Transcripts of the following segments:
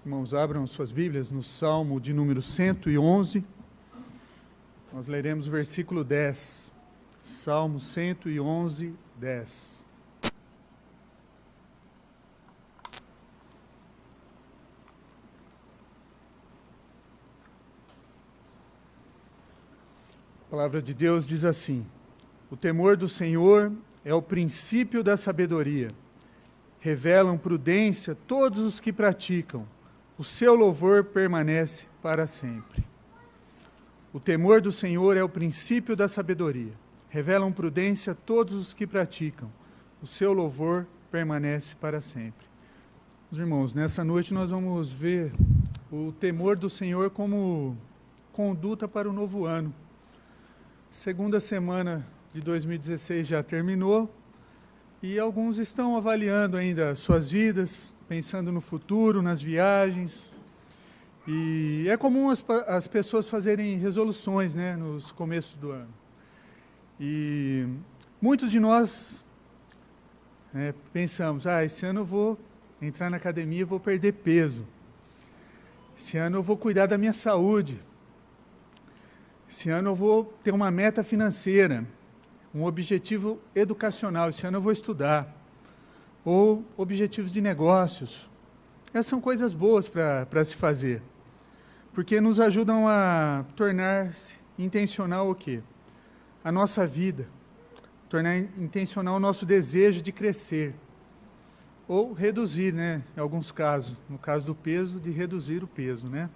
Irmãos, abram suas Bíblias no Salmo de número 111. Nós leremos o versículo 10. Salmo 111, 10. A palavra de Deus diz assim: o temor do Senhor é o princípio da sabedoria. Revelam prudência todos os que praticam. O seu louvor permanece para sempre. O temor do Senhor é o princípio da sabedoria. Revelam prudência todos os que praticam. O seu louvor permanece para sempre. Meus irmãos, nessa noite nós vamos ver o temor do Senhor como conduta para o novo ano. Segunda semana de 2016 já terminou e alguns estão avaliando ainda suas vidas, pensando no futuro, nas viagens. E é comum as pessoas fazerem resoluções, né, nos começos do ano. E muitos de nós pensamos, esse ano eu vou entrar na academia e vou perder peso. Esse ano eu vou cuidar da minha saúde. Esse ano eu vou ter uma meta financeira, um objetivo educacional. Esse ano eu vou estudar. Ou objetivos de negócios. Essas são coisas boas para se fazer. Porque nos ajudam a tornar-se intencional o quê? A nossa vida. Tornar intencional o nosso desejo de crescer. Ou reduzir, né? Em alguns casos. No caso do peso, de reduzir o peso, né?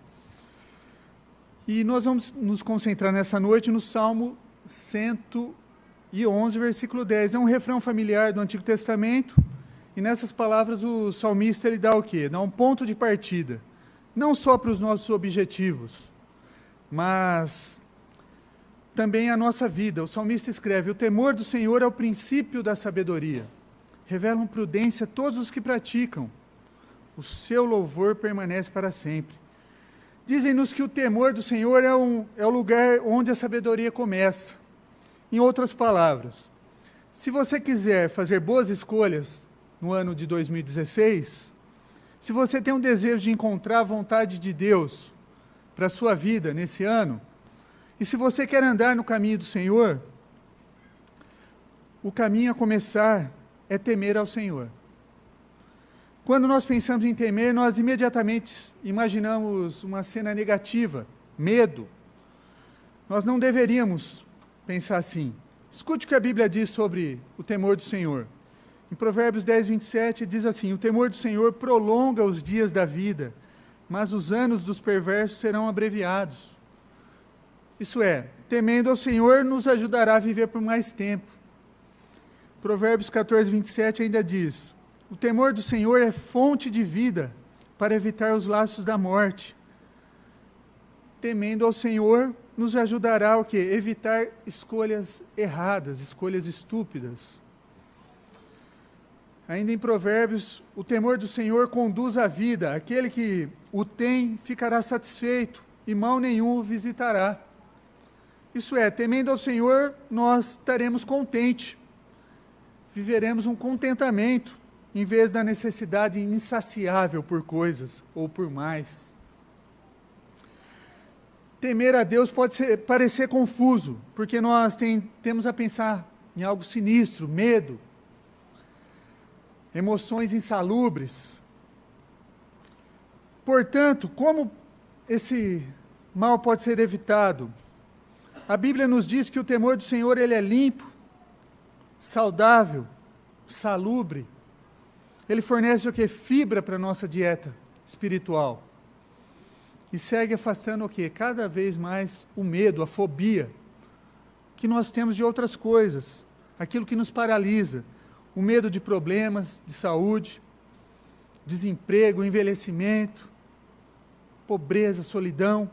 E nós vamos nos concentrar nessa noite no Salmo 111, versículo 10. É um refrão familiar do Antigo Testamento. E nessas palavras o salmista ele dá o quê? Dá um ponto de partida. Não só para os nossos objetivos, mas também a nossa vida. O salmista escreve: o temor do Senhor é o princípio da sabedoria. Revelam prudência todos os que praticam. O seu louvor permanece para sempre. Dizem-nos que o temor do Senhor é o lugar onde a sabedoria começa. Em outras palavras, se você quiser fazer boas escolhas no ano de 2016, se você tem um desejo de encontrar a vontade de Deus para a sua vida nesse ano, e se você quer andar no caminho do Senhor, o caminho a começar é temer ao Senhor. Quando nós pensamos em temer, nós imediatamente imaginamos uma cena negativa, medo. Nós não deveríamos pensar assim. Escute o que a Bíblia diz sobre o temor do Senhor. Em Provérbios 10, 27, diz assim: o temor do Senhor prolonga os dias da vida, mas os anos dos perversos serão abreviados. Isso é, temendo ao Senhor nos ajudará a viver por mais tempo. Provérbios 14, 27 ainda diz: o temor do Senhor é fonte de vida, para evitar os laços da morte. Temendo ao Senhor nos ajudará o quê? Evitar escolhas erradas, escolhas estúpidas. Ainda em Provérbios, o temor do Senhor conduz à vida. Aquele que o tem ficará satisfeito e mal nenhum o visitará. Isso é, temendo ao Senhor, nós estaremos contentes. Viveremos um contentamento, em vez da necessidade insaciável por coisas ou por mais. Temer a Deus pode parecer confuso, porque nós temos a pensar em algo sinistro, medo, emoções insalubres. Portanto, como esse mal pode ser evitado? A Bíblia nos diz que o temor do Senhor ele é limpo, saudável, salubre. Ele fornece o quê? Fibra para a nossa dieta espiritual. E segue afastando o quê? Cada vez mais o medo, a fobia que nós temos de outras coisas, aquilo que nos paralisa. O medo de problemas de saúde, desemprego, envelhecimento, pobreza, solidão.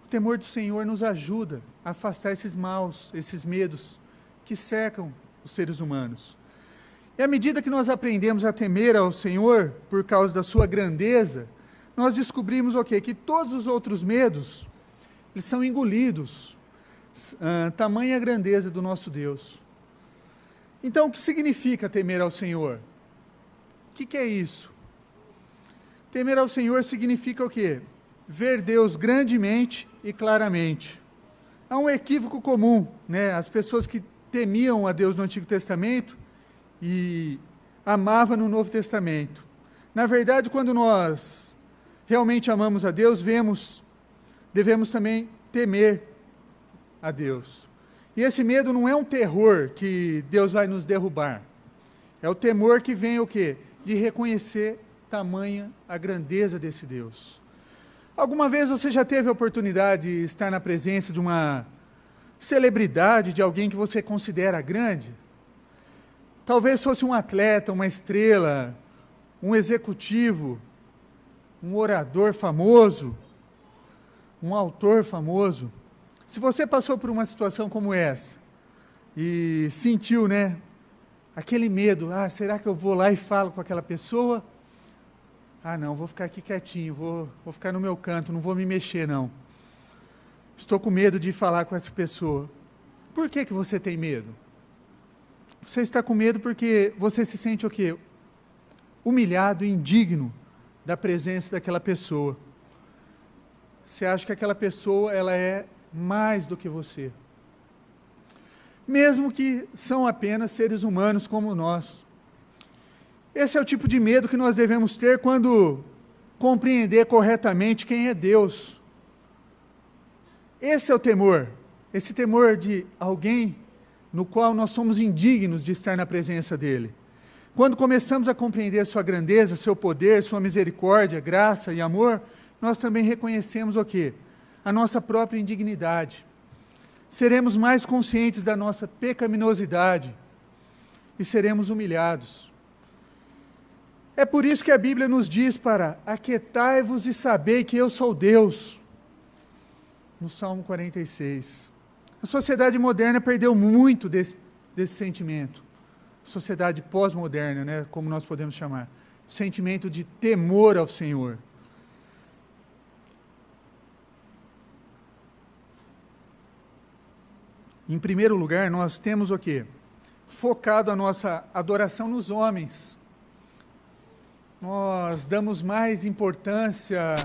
O temor do Senhor nos ajuda a afastar esses maus, esses medos que cercam os seres humanos. E à medida que nós aprendemos a temer ao Senhor, por causa da sua grandeza, nós descobrimos o quê? Que todos os outros medos, eles são engolidos. Tamanha a grandeza do nosso Deus. Então, o que significa temer ao Senhor? O que é isso? Temer ao Senhor significa o quê? Ver Deus grandemente e claramente. Há um equívoco comum, né? As pessoas que temiam a Deus no Antigo Testamento e amavam no Novo Testamento. Na verdade, quando nós realmente amamos a Deus, devemos também temer a Deus. E esse medo não é um terror que Deus vai nos derrubar. É o temor que vem o quê? De reconhecer tamanha a grandeza desse Deus. Alguma vez você já teve a oportunidade de estar na presença de uma celebridade, de alguém que você considera grande? Talvez fosse um atleta, uma estrela, um executivo, um orador famoso, um autor famoso. Se você passou por uma situação como essa e sentiu, né, aquele medo, será que eu vou lá e falo com aquela pessoa? Não, vou ficar aqui quietinho, vou ficar no meu canto, não vou me mexer não. Estou com medo de falar com essa pessoa. Por que você tem medo? Você está com medo porque você se sente o quê? Humilhado, indigno da presença daquela pessoa. Você acha que aquela pessoa, ela é mais do que você. Mesmo que são apenas seres humanos como nós. Esse é o tipo de medo que nós devemos ter quando compreender corretamente quem é Deus. Esse é o temor. Esse temor de alguém no qual nós somos indignos de estar na presença dEle. Quando começamos a compreender sua grandeza, seu poder, sua misericórdia, graça e amor, nós também reconhecemos o quê? A nossa própria indignidade. Seremos mais conscientes da nossa pecaminosidade e seremos humilhados. É por isso que a Bíblia nos diz para aquietai-vos e sabei que eu sou Deus. No Salmo 46. A sociedade moderna perdeu muito desse sentimento. Sociedade pós-moderna, né, como nós podemos chamar. O sentimento de temor ao Senhor. Em primeiro lugar, nós temos o quê? Focado a nossa adoração nos homens. Nós damos mais importância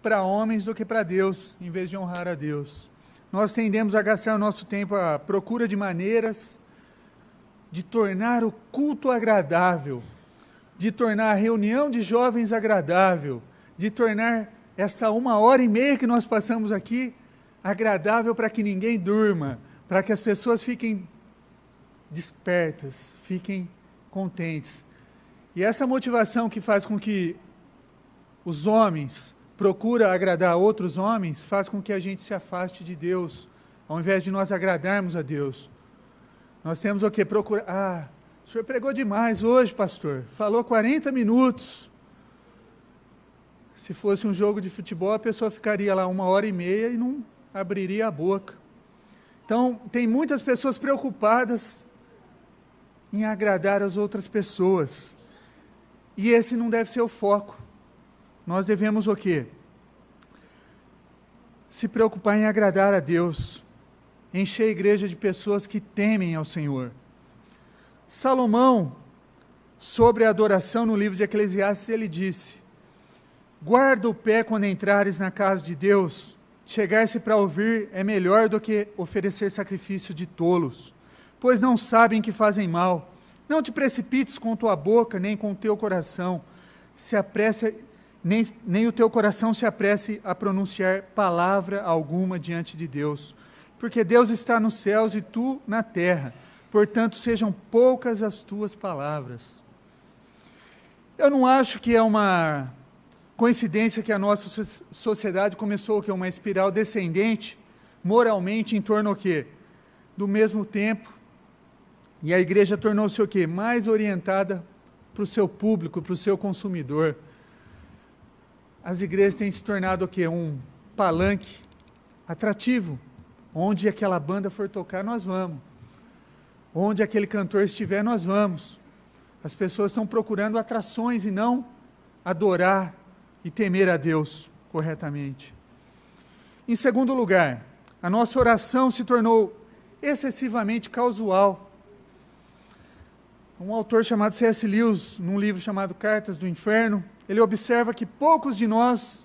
para homens do que para Deus, em vez de honrar a Deus. Nós tendemos a gastar o nosso tempo à procura de maneiras de tornar o culto agradável, de tornar a reunião de jovens agradável, de tornar essa 1h30 que nós passamos aqui agradável para que ninguém durma, para que as pessoas fiquem despertas, fiquem contentes. E essa motivação que faz com que os homens procuram agradar outros homens, faz com que a gente se afaste de Deus, ao invés de nós agradarmos a Deus. Nós temos o que? Procurar. O senhor pregou demais hoje, pastor. Falou 40 minutos. Se fosse um jogo de futebol, a pessoa ficaria lá 1h30 e não abriria a boca. Então, tem muitas pessoas preocupadas em agradar as outras pessoas. E esse não deve ser o foco. Nós devemos o quê? Se preocupar em agradar a Deus. Encher a igreja de pessoas que temem ao Senhor. Salomão, sobre a adoração no livro de Eclesiastes, ele disse: guarda o pé quando entrares na casa de Deus. Chegar-se para ouvir é melhor do que oferecer sacrifício de tolos, pois não sabem que fazem mal. Não te precipites com tua boca, nem com o teu coração, nem o teu coração se apresse a pronunciar palavra alguma diante de Deus, porque Deus está nos céus e tu na terra, portanto sejam poucas as tuas palavras. Eu não acho que é uma coincidência que a nossa sociedade começou que uma espiral descendente, moralmente, em torno o quê? Do mesmo tempo, e a igreja tornou-se o quê? Mais orientada para o seu público, para o seu consumidor. As igrejas têm se tornado o quê? Um palanque atrativo. Onde aquela banda for tocar, nós vamos. Onde aquele cantor estiver, nós vamos. As pessoas estão procurando atrações e não adorar e temer a Deus corretamente. Em segundo lugar, a nossa oração se tornou excessivamente casual. Um autor chamado C.S. Lewis, num livro chamado Cartas do Inferno, ele observa que poucos de nós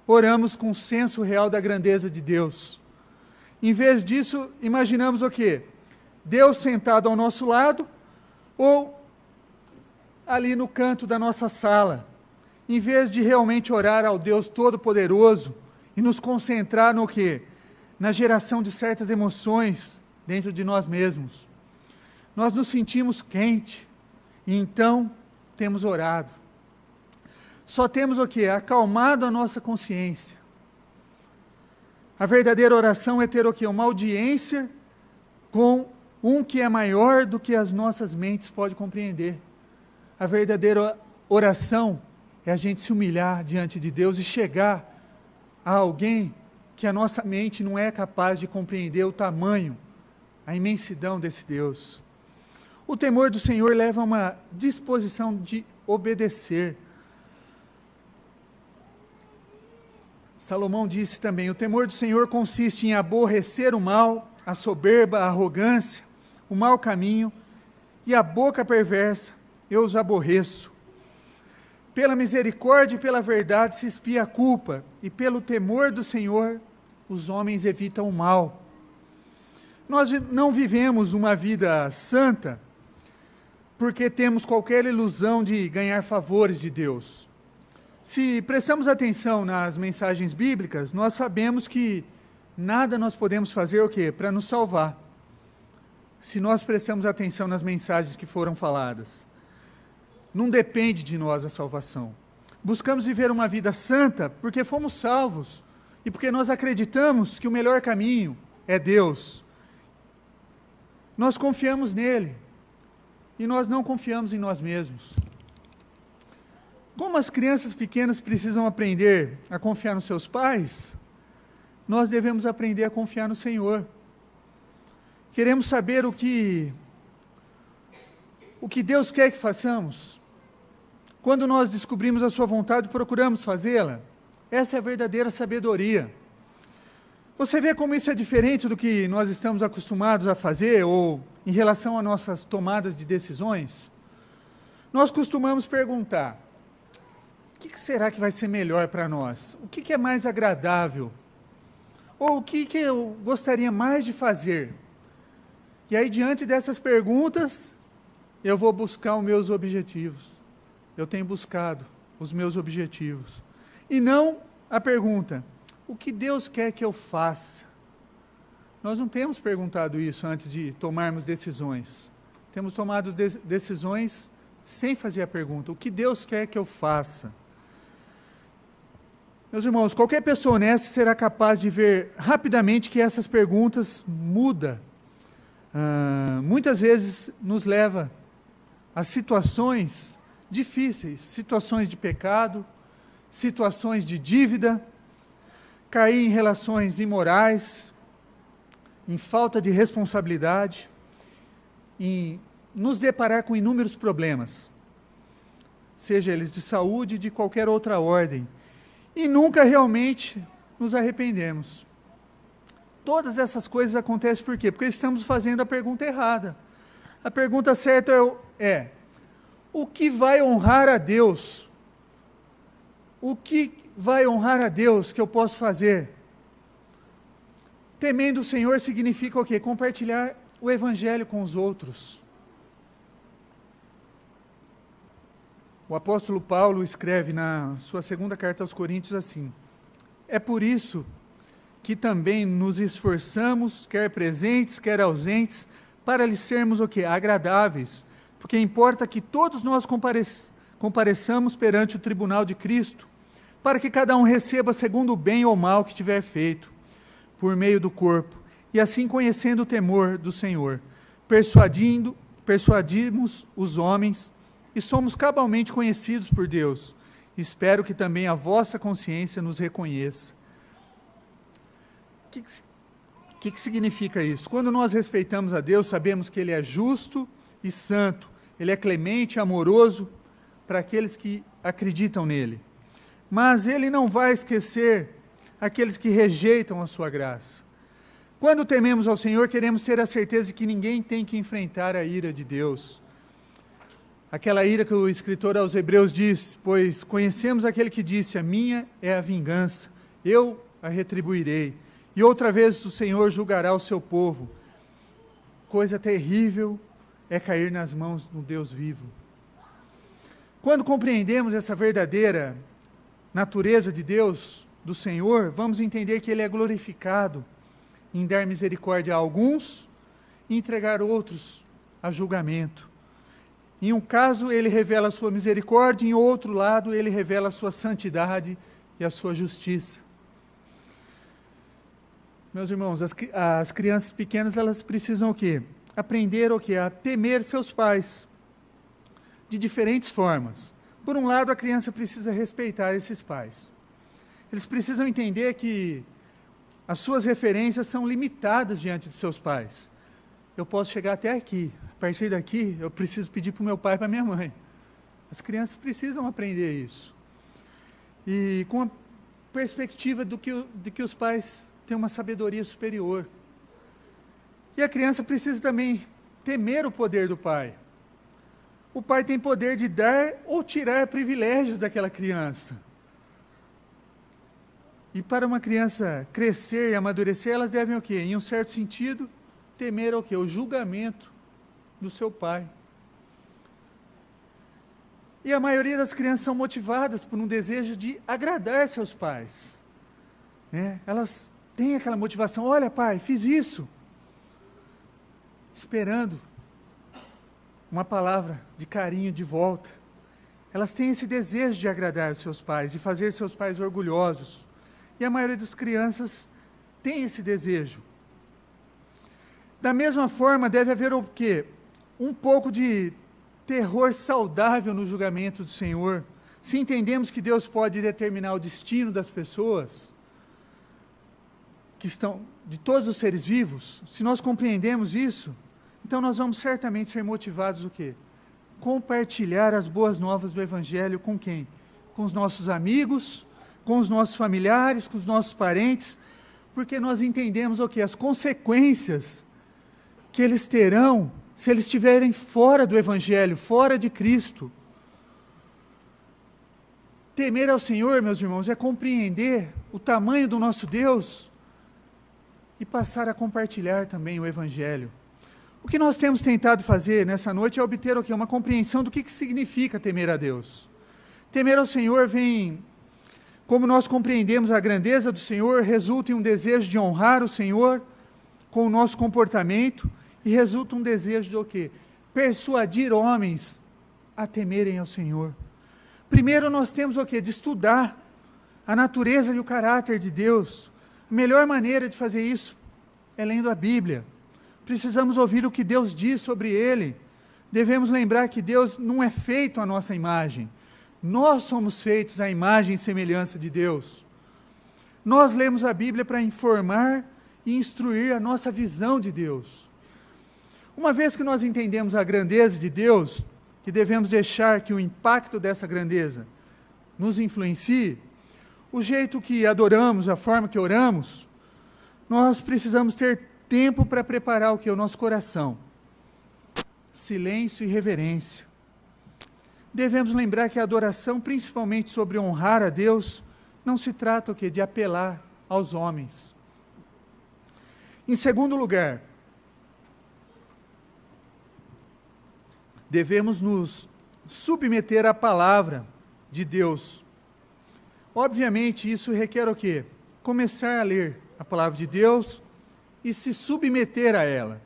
oramos com senso real da grandeza de Deus. Em vez disso, imaginamos o quê? Deus sentado ao nosso lado, ou ali no canto da nossa sala, em vez de realmente orar ao Deus Todo-Poderoso e nos concentrar no quê? Na geração de certas emoções dentro de nós mesmos. Nós nos sentimos quente, e então temos orado. Só temos o quê? Acalmado a nossa consciência. A verdadeira oração é ter o quê? Uma audiência com um que é maior do que as nossas mentes podem compreender. A verdadeira oração é a gente se humilhar diante de Deus e chegar a alguém que a nossa mente não é capaz de compreender o tamanho, a imensidão desse Deus. O temor do Senhor leva a uma disposição de obedecer. Salomão disse também, o temor do Senhor consiste em aborrecer o mal, a soberba, a arrogância, o mau caminho e a boca perversa, eu os aborreço. Pela misericórdia e pela verdade se expia a culpa, e pelo temor do Senhor os homens evitam o mal. Nós não vivemos uma vida santa porque temos qualquer ilusão de ganhar favores de Deus. Se prestamos atenção nas mensagens bíblicas, nós sabemos que nada nós podemos fazer o quê? Para nos salvar. Se nós prestamos atenção nas mensagens que foram faladas. Não depende de nós a salvação. Buscamos viver uma vida santa porque fomos salvos e porque nós acreditamos que o melhor caminho é Deus. Nós confiamos nele e nós não confiamos em nós mesmos. Como as crianças pequenas precisam aprender a confiar nos seus pais, nós devemos aprender a confiar no Senhor. Queremos saber o que Deus quer que façamos. Quando nós descobrimos a sua vontade, procuramos fazê-la. Essa é a verdadeira sabedoria. Você vê como isso é diferente do que nós estamos acostumados a fazer, ou em relação a nossas tomadas de decisões? Nós costumamos perguntar, o que será que vai ser melhor para nós? O que é mais agradável? Ou o que eu gostaria mais de fazer? E aí, diante dessas perguntas, eu vou buscar os meus objetivos. Eu tenho buscado os meus objetivos. E não a pergunta, o que Deus quer que eu faça? Nós não temos perguntado isso antes de tomarmos decisões. Temos tomado decisões sem fazer a pergunta, o que Deus quer que eu faça? Meus irmãos, qualquer pessoa honesta será capaz de ver rapidamente que essas perguntas mudam. Muitas vezes nos leva a situações difíceis, situações de pecado, situações de dívida, cair em relações imorais, em falta de responsabilidade, em nos deparar com inúmeros problemas, seja eles de saúde, de qualquer outra ordem, e nunca realmente nos arrependemos. Todas essas coisas acontecem por quê? Porque estamos fazendo a pergunta errada. A pergunta certa é, o que vai honrar a Deus? O que vai honrar a Deus que eu posso fazer? Temendo o Senhor significa o quê? Compartilhar o Evangelho com os outros. O apóstolo Paulo escreve na sua segunda carta aos Coríntios assim, é por isso que também nos esforçamos, quer presentes, quer ausentes, para lhe sermos o quê? Agradáveis, porque importa que todos nós compareçamos perante o tribunal de Cristo, para que cada um receba segundo o bem ou mal que tiver feito, por meio do corpo, e assim conhecendo o temor do Senhor, persuadimos os homens, e somos cabalmente conhecidos por Deus. Espero que também a vossa consciência nos reconheça. O que significa isso? Quando nós respeitamos a Deus, sabemos que Ele é justo e santo, Ele é clemente e amoroso para aqueles que acreditam nele. Mas Ele não vai esquecer aqueles que rejeitam a sua graça. Quando tememos ao Senhor, queremos ter a certeza de que ninguém tem que enfrentar a ira de Deus. Aquela ira que o escritor aos Hebreus diz, pois conhecemos aquele que disse, a minha é a vingança, eu a retribuirei. E outra vez o Senhor julgará o seu povo. Coisa terrível é cair nas mãos do Deus vivo. Quando compreendemos essa verdadeira natureza de Deus, do Senhor, vamos entender que Ele é glorificado em dar misericórdia a alguns e entregar outros a julgamento. Em um caso, Ele revela a sua misericórdia, em outro lado, Ele revela a sua santidade e a sua justiça. Meus irmãos, as crianças pequenas, elas precisam o quê? Aprender o quê? A temer seus pais, de diferentes formas. Por um lado, a criança precisa respeitar esses pais. Eles precisam entender que as suas referências são limitadas diante de seus pais. Eu posso chegar até aqui, a partir daqui eu preciso pedir para o meu pai e para a minha mãe. As crianças precisam aprender isso. E com a perspectiva de que os pais têm uma sabedoria superior. E a criança precisa também temer o poder do pai. O pai tem poder de dar ou tirar privilégios daquela criança. E para uma criança crescer e amadurecer, elas devem o quê? Em um certo sentido, temer o quê? O julgamento do seu pai. E a maioria das crianças são motivadas por um desejo de agradar seus pais. Elas têm aquela motivação, olha pai, fiz isso. Esperando uma palavra de carinho de volta. Elas têm esse desejo de agradar os seus pais, de fazer seus pais orgulhosos. E a maioria das crianças tem esse desejo. Da mesma forma, deve haver o quê? Um pouco de terror saudável no julgamento do Senhor. Se entendemos que Deus pode determinar o destino das pessoas, que estão, de todos os seres vivos, se nós compreendemos isso, então nós vamos certamente ser motivados o quê? Compartilhar as boas novas do Evangelho com quem? Com os nossos amigos, com os nossos familiares, com os nossos parentes, porque nós entendemos o quê? As consequências que eles terão se eles estiverem fora do Evangelho, fora de Cristo. Temer ao Senhor, meus irmãos, é compreender o tamanho do nosso Deus e passar a compartilhar também o Evangelho. O que nós temos tentado fazer nessa noite é obter o quê? Uma compreensão do que significa temer a Deus. Temer ao Senhor vem, como nós compreendemos a grandeza do Senhor, resulta em um desejo de honrar o Senhor com o nosso comportamento e resulta um desejo de o quê? Persuadir homens a temerem ao Senhor. Primeiro nós temos o quê? De estudar a natureza e o caráter de Deus. A melhor maneira de fazer isso é lendo a Bíblia. Precisamos ouvir o que Deus diz sobre Ele. Devemos lembrar que Deus não é feito à nossa imagem. Nós somos feitos à imagem e semelhança de Deus. Nós lemos a Bíblia para informar e instruir a nossa visão de Deus. Uma vez que nós entendemos a grandeza de Deus, que devemos deixar que o impacto dessa grandeza nos influencie, o jeito que adoramos, a forma que oramos, nós precisamos ter tempo para preparar o que? O nosso coração. Silêncio e reverência. Devemos lembrar que a adoração, principalmente sobre honrar a Deus, não se trata o quê? De apelar aos homens. Em segundo lugar, devemos nos submeter à palavra de Deus. Obviamente, isso requer o quê? Começar a ler a palavra de Deus e se submeter a ela.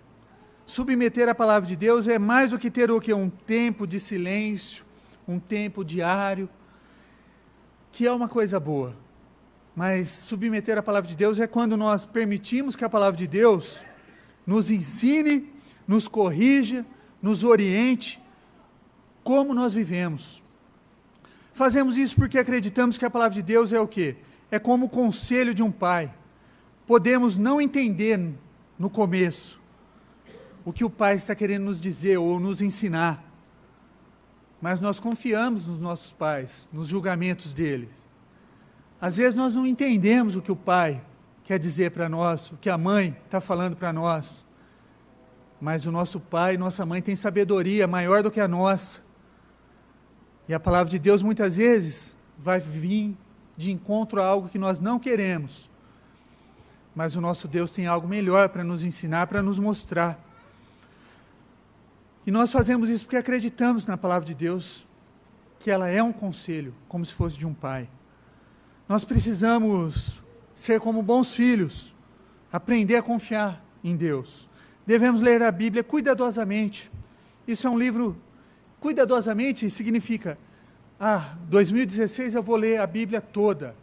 Submeter a palavra de Deus é mais do que ter o quê? Um tempo de silêncio, um tempo diário, que é uma coisa boa. Mas submeter a palavra de Deus é quando nós permitimos que a palavra de Deus nos ensine, nos corrija, nos oriente como nós vivemos. Fazemos isso porque acreditamos que a palavra de Deus é o quê? É como o conselho de um pai. Podemos não entender no começo o que o pai está querendo nos dizer ou nos ensinar, mas nós confiamos nos nossos pais, nos julgamentos deles. Às vezes nós não entendemos o que o pai quer dizer para nós, o que a mãe está falando para nós, mas o nosso pai e nossa mãe têm sabedoria maior do que a nossa, E a palavra de Deus muitas vezes vai vir de encontro a algo que nós não queremos. Mas o nosso Deus tem algo melhor para nos ensinar, para nos mostrar. E nós fazemos isso porque acreditamos na palavra de Deus, que ela é um conselho, como se fosse de um pai. Nós precisamos ser como bons filhos, aprender a confiar em Deus. Devemos ler a Bíblia cuidadosamente. Isso é um livro, cuidadosamente significa, 2016 eu vou ler a Bíblia toda.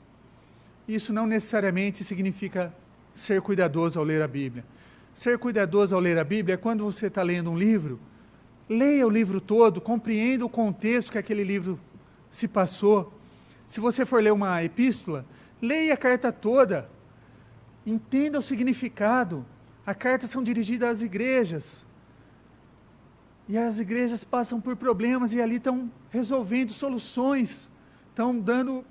Isso não necessariamente significa ser cuidadoso ao ler a Bíblia. Ser cuidadoso ao ler a Bíblia é quando você está lendo um livro, leia o livro todo, compreenda o contexto que aquele livro se passou. Se você for ler uma epístola, leia a carta toda, entenda o significado. As cartas são dirigidas às igrejas, e as igrejas passam por problemas, e ali estão resolvendo soluções, estão dando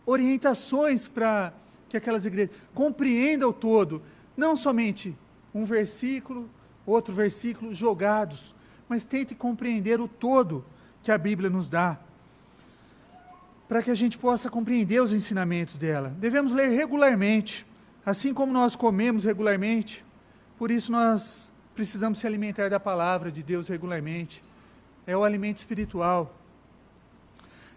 orientações para que aquelas igrejas compreendam o todo, não somente um versículo, outro versículo jogados, mas tente compreender o todo que a Bíblia nos dá, para que a gente possa compreender os ensinamentos dela. Devemos ler regularmente, assim como nós comemos regularmente, por isso nós precisamos se alimentar da palavra de Deus regularmente, é o alimento espiritual.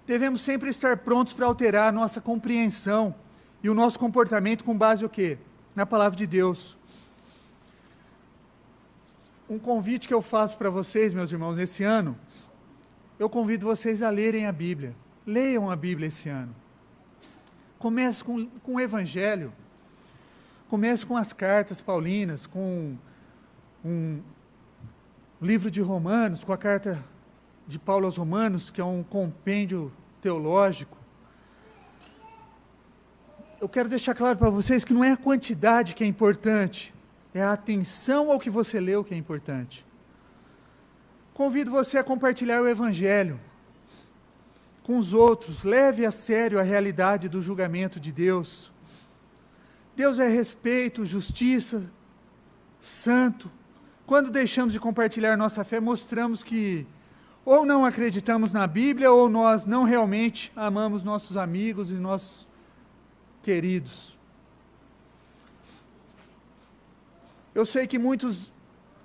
Devemos sempre estar prontos para alterar a nossa compreensão e o nosso comportamento com base o quê? Na palavra de Deus. Um convite que eu faço para vocês, meus irmãos, esse ano, eu convido vocês a lerem a Bíblia. Leiam a Bíblia esse ano. Comece com o Evangelho. Comece com as cartas paulinas, com um livro de Romanos, com a carta de Paulo aos Romanos, que é um compêndio teológico. Eu quero deixar claro para vocês que não é a quantidade que é importante, é a atenção ao que você leu que é importante. Convido você a compartilhar o Evangelho com os outros, leve a sério a realidade do julgamento de Deus. Deus é respeito, justiça, santo. Quando deixamos de compartilhar nossa fé, mostramos que ou não acreditamos na Bíblia, ou nós não realmente amamos nossos amigos e nossos queridos. Eu sei que muitos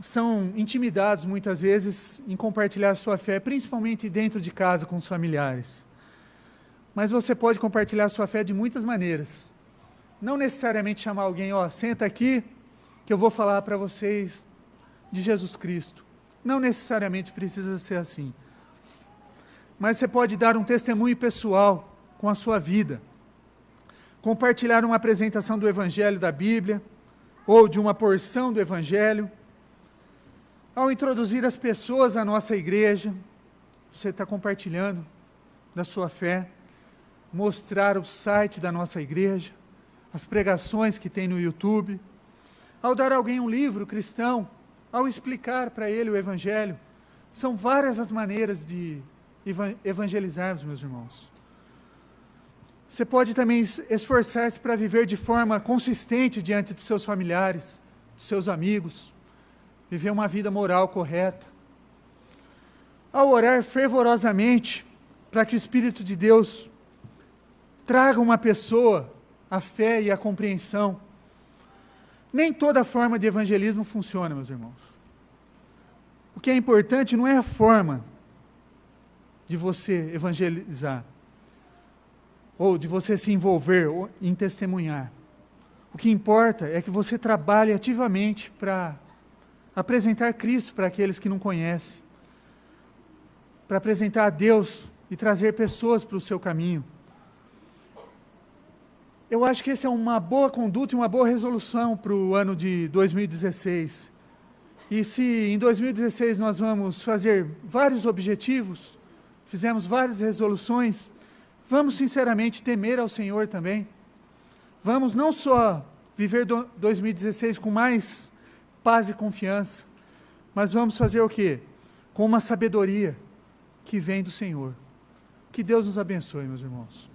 são intimidados muitas vezes em compartilhar sua fé, principalmente dentro de casa com os familiares. Mas você pode compartilhar sua fé de muitas maneiras. Não necessariamente chamar alguém, senta aqui que eu vou falar para vocês de Jesus Cristo. Não necessariamente precisa ser assim. Mas você pode dar um testemunho pessoal com a sua vida. Compartilhar uma apresentação do Evangelho da Bíblia, ou de uma porção do Evangelho. Ao introduzir as pessoas à nossa igreja, você está compartilhando da sua fé. Mostrar o site da nossa igreja, as pregações que tem no YouTube. Ao dar a alguém um livro cristão, ao explicar para ele o Evangelho. São várias as maneiras de evangelizarmos, meus irmãos. Você pode também esforçar-se para viver de forma consistente diante de seus familiares, de seus amigos, viver uma vida moral correta. Ao orar fervorosamente para que o Espírito de Deus traga uma pessoa a fé e a compreensão. Nem toda forma de evangelismo funciona, meus irmãos. O que é importante não é a forma de você evangelizar, ou de você se envolver em testemunhar. O que importa é que você trabalhe ativamente para apresentar Cristo para aqueles que não conhecem, para apresentar a Deus e trazer pessoas para o seu caminho. Eu acho que essa é uma boa conduta e uma boa resolução para o ano de 2016. E se em 2016 nós vamos fazer vários objetivos, fizemos várias resoluções, vamos sinceramente temer ao Senhor também. Vamos não só viver 2016 com mais paz e confiança, mas vamos fazer o quê? Com uma sabedoria que vem do Senhor. Que Deus nos abençoe, meus irmãos.